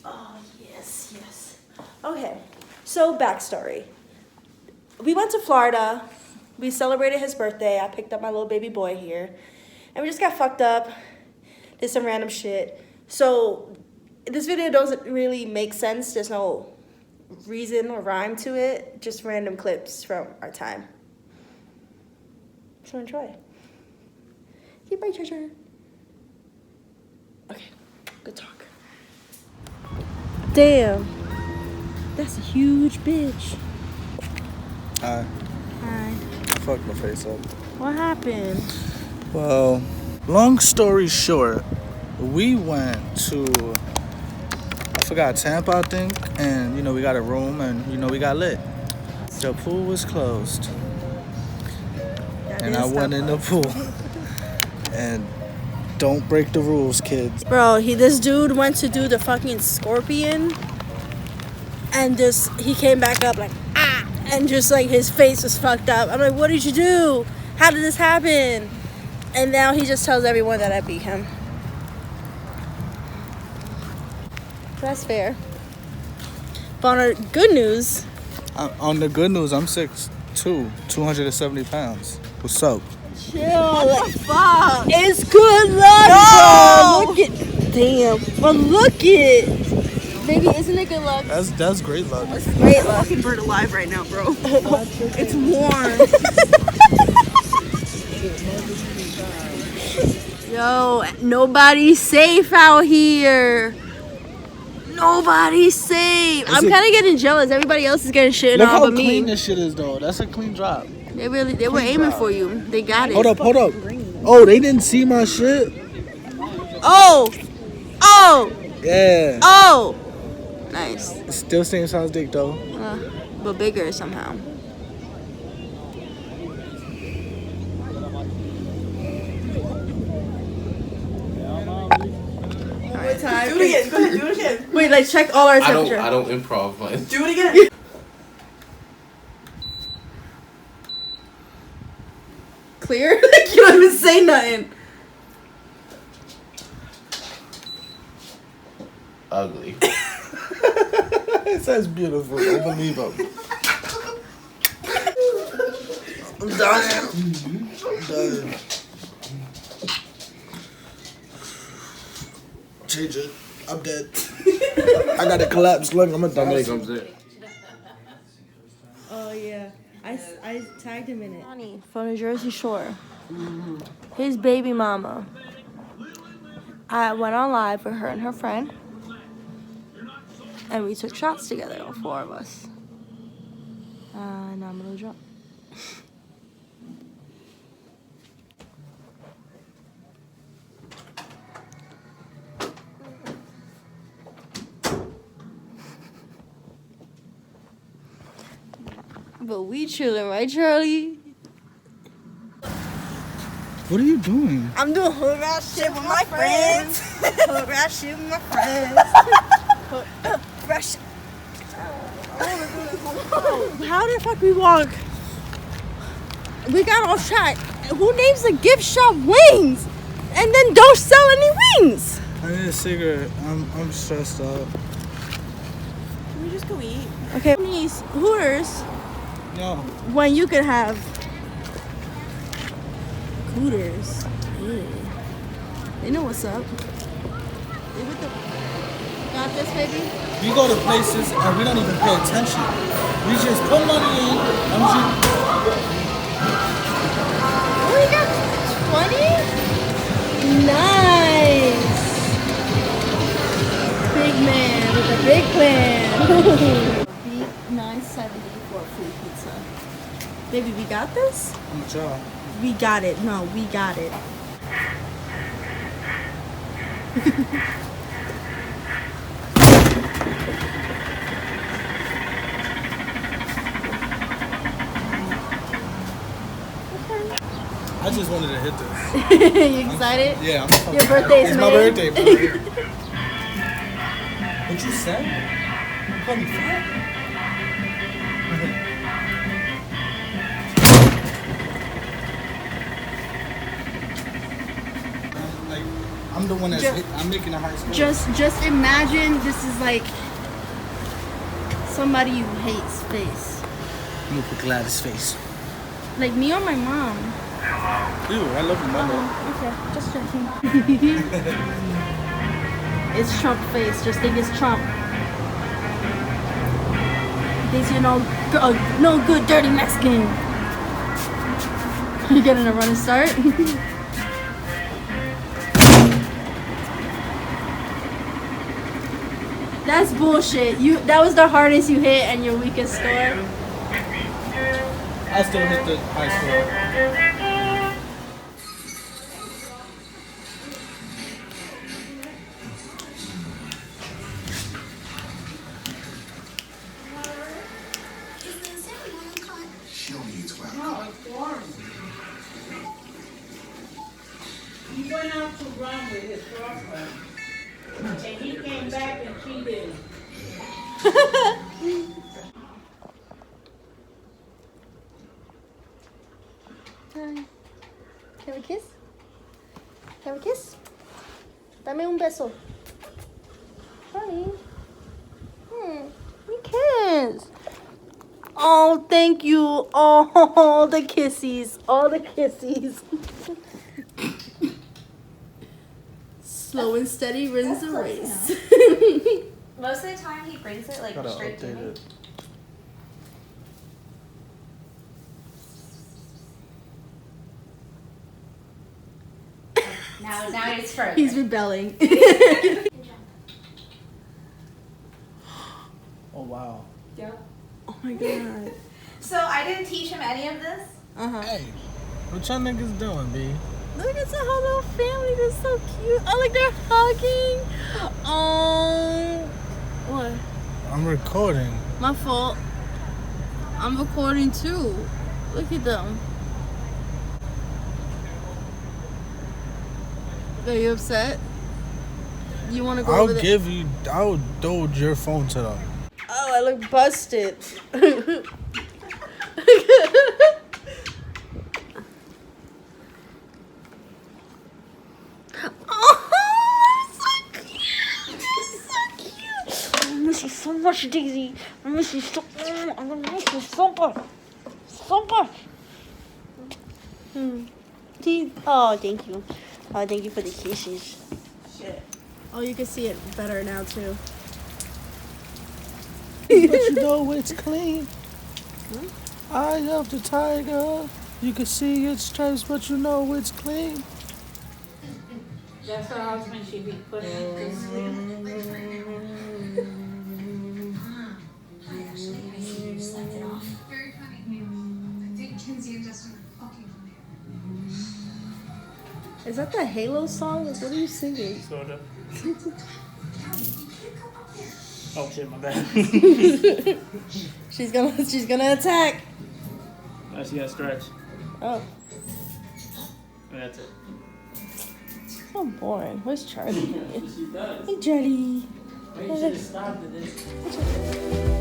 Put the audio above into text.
Oh, yes, yes. Okay, so backstory. We went to Florida. We celebrated his birthday. I picked up my little baby boy here. And we just got fucked up. Did some random shit. So this video doesn't really make sense. There's no reason or rhyme to it. Just random clips from our time. So enjoy. Keep my treasure. Okay, good talk. Damn. That's a huge bitch. Hi. Hi. Fuck my face up. What happened? Well, long story short, we went to, I forgot, Tampa, I think, and, we got a room, and, we got lit. The pool was closed, and I went in the pool, and don't break the rules, kids. Bro, this dude went to do the fucking scorpion, and he came back up like, ah, and just like his face was fucked up. I'm like, what did you do? How did this happen? And now he just tells everyone that I beat him. That's fair. But on the good news... On the good news, I'm 6'2", 270 pounds. What's up? Chill. What the fuck? It's good luck, bro. Look at... Damn. But look it. Baby, isn't it good luck? That's great luck. It's great luck. Fucking bird alive right now, bro. It's warm. Yo, nobody's safe out here. Nobody's safe. I'm kind of getting jealous. Everybody else is getting shit Look on how but me. clean this shit is, though. That's a clean drop. They were aiming for you. They got it. Hold up. Oh, they didn't see my shit? Oh. Yeah. Oh. Nice. It's still same size dick, though. But bigger somehow. Time. Do it again. Go ahead. Do it again. Wait, like check all our temperature. I don't improv, man. Do it again. Clear? You don't even say nothing. Ugly. It says beautiful. Unbelievable. I'm dying. I'm dying. Change it. I'm dead. I got a collapsed lung. I'm a dumbass. Comes in. Oh yeah, I tagged him in it. Johnny from the Jersey Shore. His baby mama. I went on live with her and her friend, and we took shots together, all four of us. And I'm a little drunk. But we chilling, right, Charlie? What are you doing? I'm doing hood rat shit with my friends. Hood rat shit with my friends. Hood rat shit. How the fuck we walk? We got off track. Who names a gift shop wings and then don't sell any wings? I need a cigarette. I'm stressed out. Can we just go eat? Okay, these Hooters. No. When you could have Hooters. Yeah. They know what's up. Got this, baby? We go to places and we don't even pay attention. We just put money in and we just... Oh, you got 20? Nice. Big man with a big plan. $9.70 for a full pizza. Baby, we got this? How much y'all? We got it. No, we got it. I just wanted to hit this. You excited? Yeah, I'm Your birthday's It's May. my birthday, bro. What you said? You called me fat? Like, I'm the one that's I'm making a high score. Just imagine this is like somebody you hate's face. I'm gonna put Gladys' face. Like me or my mom. Ew, I love your mother. Okay, just checking. It's Trump face. Just think it's Trump. Thinks you're no good, dirty Mexican. You getting a running start? That's bullshit. That was the hardest you hit and your weakest score. I still hit the high score. He went out to run with his girlfriend, and he came back and she didn't. Can we kiss? Can we kiss? Dame un beso. Honey. We kiss. Oh, thank you. Oh, the kissies. All the kissies. Slow and steady wins the race. Most of the time he brings it like straight to me. Now it's further. He's rebelling. Oh wow. Oh my god. So I didn't teach him any of this. Hey, what y'all niggas doing, B? Look at the whole little family. They're so cute. Oh, like they're hugging. Oh. What? I'm recording. My fault. I'm recording too. Look at them. Are you upset? You want to go over there? I'll doge your phone to them. Oh, I look busted. So much, Daisy. I miss you so much. So much. Oh, thank you. Oh, thank you for the kisses. Shit. Oh, you can see it better now, too. But you know it's clean. Eye of the tiger. You can see its stripes, but you know it's clean. That's her husband she be putting to sleep. Is that the Halo song? Like, what are you singing? Sorta. Oh shit, my bad. She's gonna attack. I see that stretch. Oh, And that's it. so boring. Where's Charlie? She does. Hey, Charlie. Maybe you should have stopped at this.